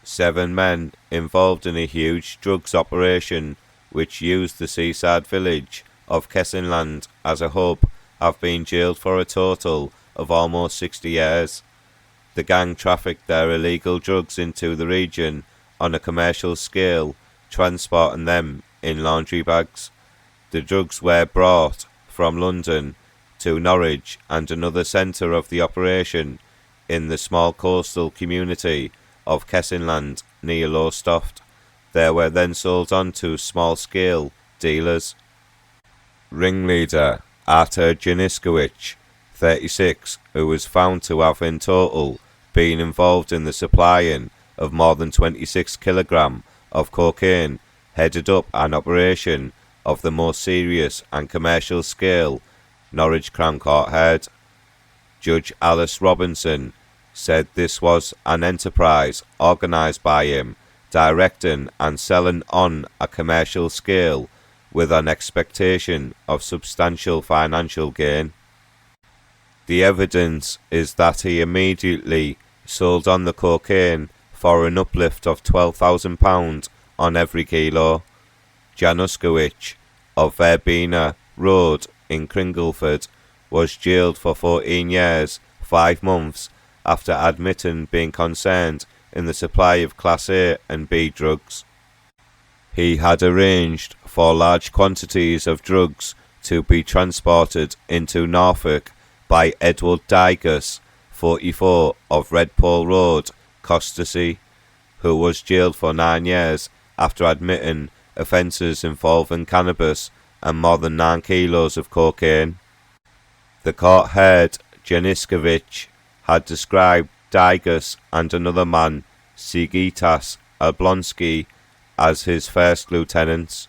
7 men involved in a huge drugs operation which used the seaside village of Kessingland as a hub have been jailed for a total of almost 60 years. The gang trafficked their illegal drugs into the region on a commercial scale, transporting them in laundry bags. The drugs were brought from London to Norwich and another centre of the operation in the small coastal community of Kessingland near Lowestoft. They were then sold on to small-scale dealers. Ringleader Artur Januskiewicz, 36, who was found to have in total been involved in the supplying of more than 26 kilograms of cocaine, headed up an operation of the most serious and commercial scale Norwich Crown Court heard. Judge Alice Robinson said this was an enterprise organised by him, directing and selling on a commercial scale with an expectation of substantial financial gain. The evidence is that he immediately sold on the cocaine for an uplift of £12,000 on every kilo. Januskiewicz of Verbena Road in Cringleford was jailed for 14 years, 5 months after admitting being concerned in the supply of Class A and B drugs. He had arranged for large quantities of drugs to be transported into Norfolk by Edward Digus, 44, of Redpole Road, Costersea, who was jailed for 9 years after admitting offences involving cannabis and more than 9 kilos of cocaine. The court heard Januskiewicz had described Digus and another man, Sigitas Oblonsky, as his first lieutenants.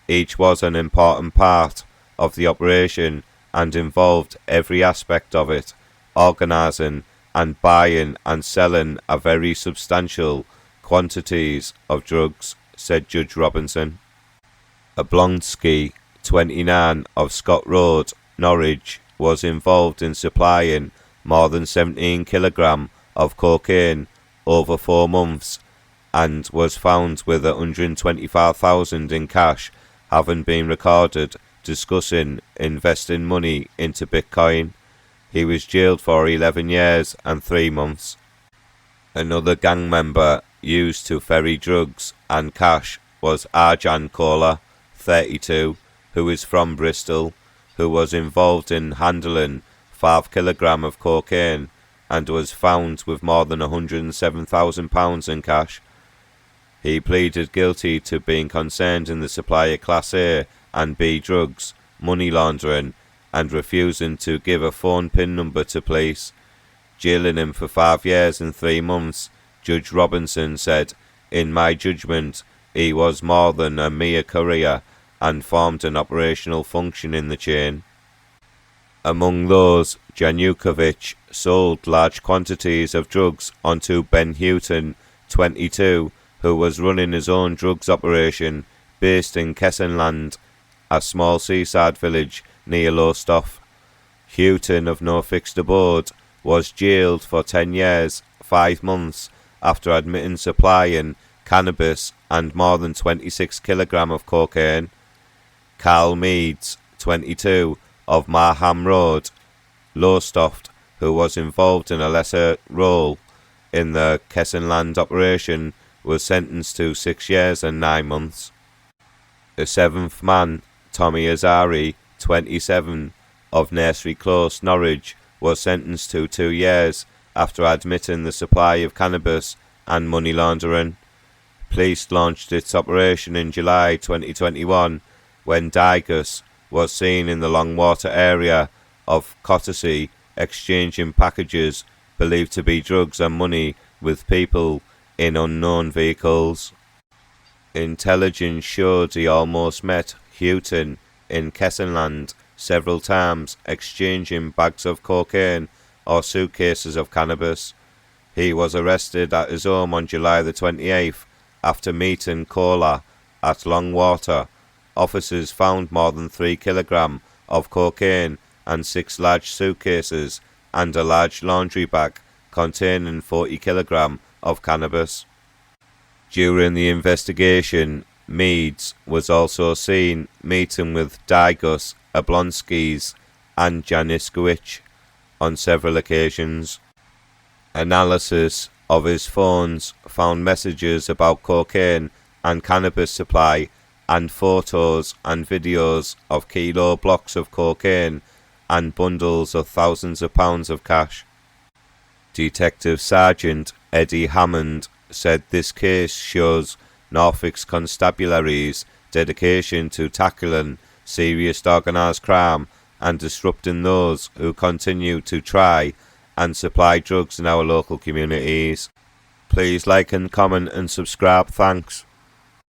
Each was an important part of the operation and involved every aspect of it, organising and buying and selling a very substantial quantities of drugs, said Judge Robinson. Oblonsky, 29, of Scott Road, Norwich, was involved in supplying more than 17 kilograms of cocaine over 4 months and was found with 125,000 in cash, having been recorded discussing investing money into Bitcoin. He was jailed for 11 years and 3 months. Another gang member used to ferry drugs and cash was Arjan Kola, 32, who is from Bristol, who was involved in handling 5 kilograms of cocaine and was found with more than £107,000 in cash. He pleaded guilty to being concerned in the supply of Class A and B drugs, money laundering, and refusing to give a phone PIN number to police. Jailing him for 5 years and 3 months, Judge Robinson said, "In my judgment, he was more than a mere courier and formed an operational function in the chain." Among those, Januskiewicz sold large quantities of drugs onto Ben Houghton, 22, who was running his own drugs operation based in Kessingland, a small seaside village near Lowestoft. Houghton of Norfolk was jailed for 10 years, 5 months after admitting supplying cannabis and more than 26 kilograms of cocaine. Carl Meads, 22, of Marham Road, Lowestoft, who was involved in a lesser role in the Kessingland operation, was sentenced to 6 years and 9 months. The 7th man, Tommy Azari, 27, of Nursery Close, Norwich, was sentenced to 2 years after admitting the supply of cannabis and money laundering. Police launched its operation in July 2021 when Digus was seen in the Longwater area of Cotersea exchanging packages believed to be drugs and money with people in unknown vehicles. Intelligence showed he almost met Houghton in Kessingland several times, exchanging bags of cocaine or suitcases of cannabis. He was arrested at his home on July the 28th after meeting Kola at Longwater. Officers found more than 3 kilograms of cocaine and 6 large suitcases and a large laundry bag containing 40 kilograms of cannabis. During the investigation, Meads was also seen meeting with Dygus, Oblonskis and Januskiewicz on several occasions. Analysis of his phones found messages about cocaine and cannabis supply and photos and videos of kilo blocks of cocaine and bundles of thousands of pounds of cash. Detective Sergeant Eddie Hammond said this case shows Norfolk's constabulary's dedication to tackling serious organised crime and disrupting those who continue to try and supply drugs in our local communities. Please like and comment and subscribe. Thanks.